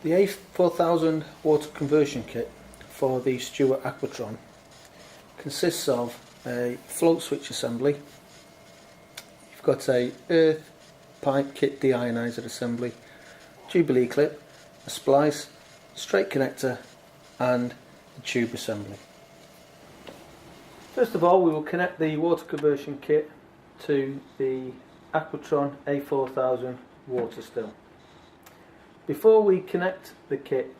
The A4000 water conversion kit for the Stewart Aquatron consists of a float switch assembly. You've got a earth pipe kit deionizer assembly, Jubilee clip, a splice, straight connector and the tube assembly. First of all, we will connect the water conversion kit to the Aquatron A4000 water still. Before we connect the kit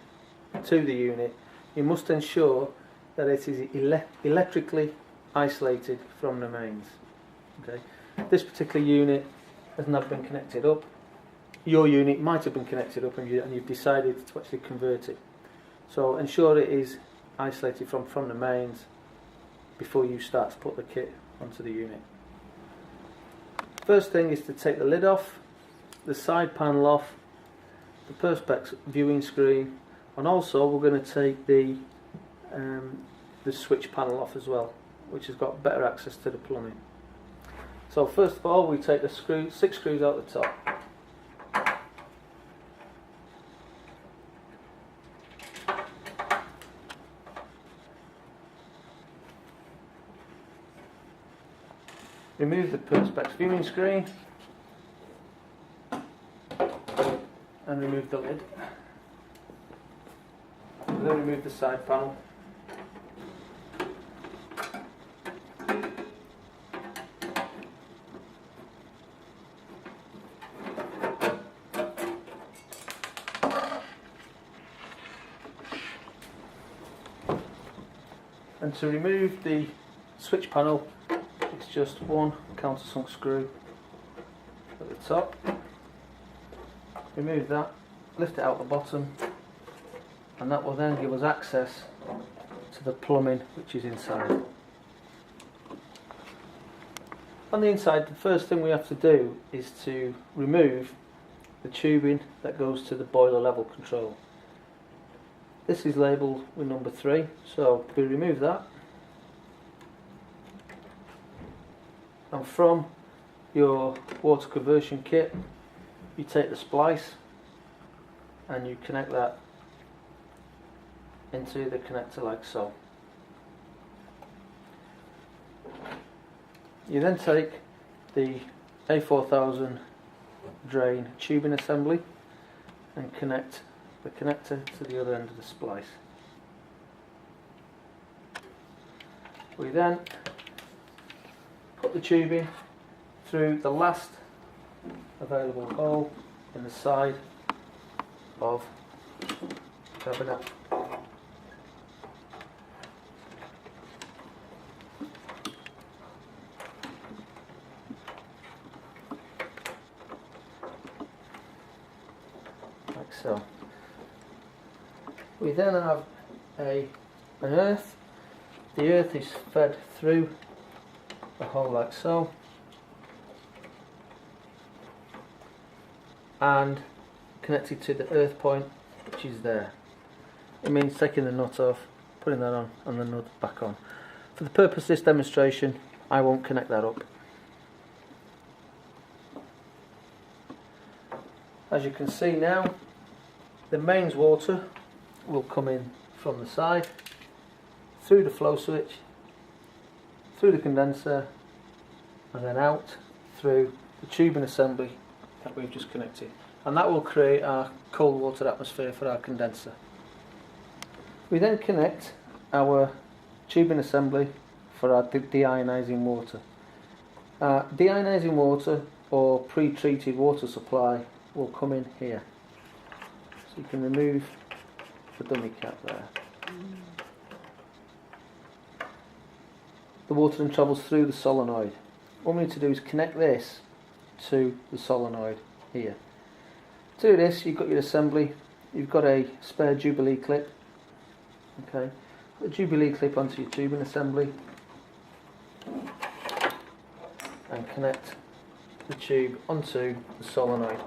to the unit, you must ensure that it is electrically isolated from the mains. Okay. This particular unit has not been connected up. Your unit might have been connected up and you've decided to actually convert it. So ensure it is isolated from the mains before you start to put the kit onto the unit. First thing is to take the lid off, the side panel off, the perspex viewing screen, and also we're going to take the switch panel off as well, which has got better access to the plumbing. So first of all, we take the 6 screws out the top. Remove the perspex viewing screen and remove the lid. And then remove the side panel. And to remove the switch panel, it's just one countersunk screw at the top. Remove that, lift it out the bottom, and that will then give us access to the plumbing which is inside. On the inside, the first thing we have to do is to remove the tubing that goes to the boiler level control. This is labelled with number 3, so we remove that. And from your water conversion kit, you take the splice and you connect that into the connector like so. You then take the A4000 drain tubing assembly and connect the connector to the other end of the splice. We then put the tubing through the last available hole in the side of the cabinet. Like so. We then have an earth. The earth is fed through the hole like so, and connected to the earth point which is there. It means taking the nut off, putting that on and the nut back on. For the purpose of this demonstration, I won't connect that up. As you can see now, the mains water will come in from the side, through the flow switch, through the condenser, and then out through the tubing assembly that we've just connected, and that will create our cold water atmosphere for our condenser. We then connect our tubing assembly for our deionizing water. Deionizing water or pre-treated water supply will come in here, so you can remove the dummy cap there. The water then travels through the solenoid. What we need to do is connect this to the solenoid here. To do this, you've got your assembly, you've got a spare Jubilee clip. Okay, put the Jubilee clip onto your tubing assembly and connect the tube onto the solenoid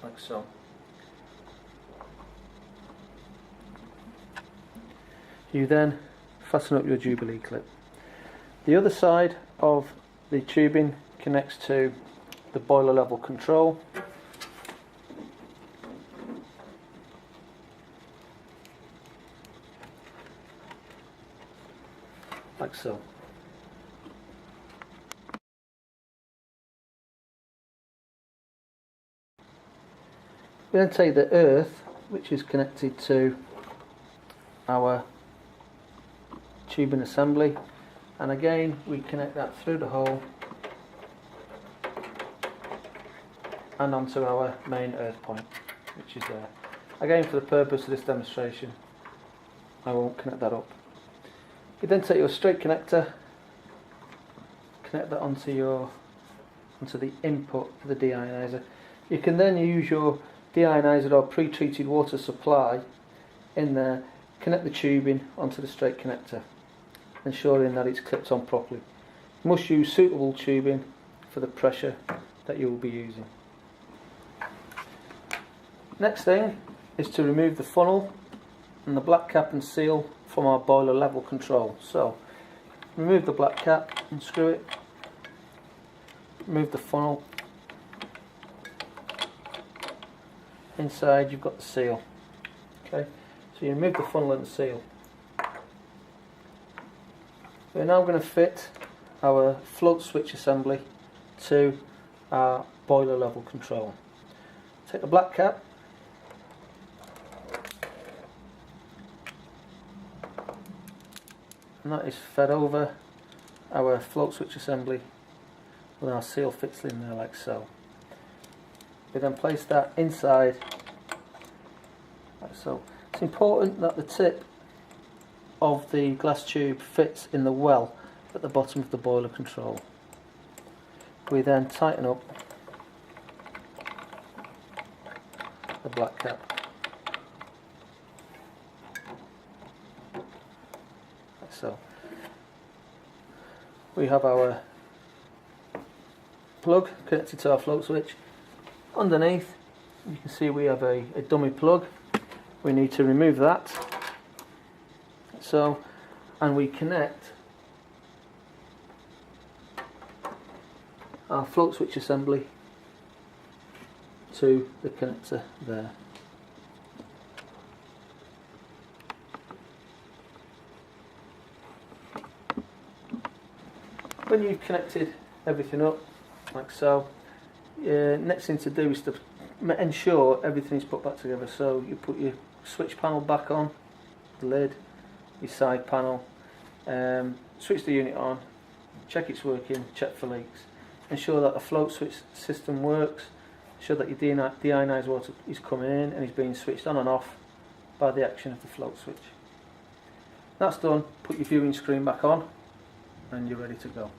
like so. You then fasten up your Jubilee clip. The other side of the tubing connects to the boiler level control. like so. We then take the earth, which is connected to our tubing assembly, and again we connect that through the hole and onto our main earth point, which is there. Again, for the purpose of this demonstration, I won't connect that up. You then take your straight connector, connect that onto the input for the deionizer. You can then use your deionizer or pre-treated water supply in there, connect the tubing onto the straight connector, ensuring that it's clipped on properly. You must use suitable tubing for the pressure that you will be using. Next thing is to remove the funnel and the black cap and seal from our boiler level control. So remove the black cap, unscrew it, remove the funnel. Inside you've got the seal. Okay, so you remove the funnel and the seal. We're now going to fit our float switch assembly to our boiler level control. Take the black cap, and that is fed over our float switch assembly with our seal fits in there like so. We then place that inside like so. It's important that the tip of the glass tube fits in the well at the bottom of the boiler control. We then tighten up the black cap like so. We have our plug connected to our float switch. Underneath you can see we have a dummy plug. We need to remove that, so, and we connect our float switch assembly to the connector there. When you've connected everything up like so, next thing to do is to ensure everything is put back together. So you put your switch panel back on, the lid, your side panel, switch the unit on, check it's working, check for leaks, ensure that the float switch system works, ensure that your deionized water is coming in and is being switched on and off by the action of the float switch. That's done, put your viewing screen back on and you're ready to go.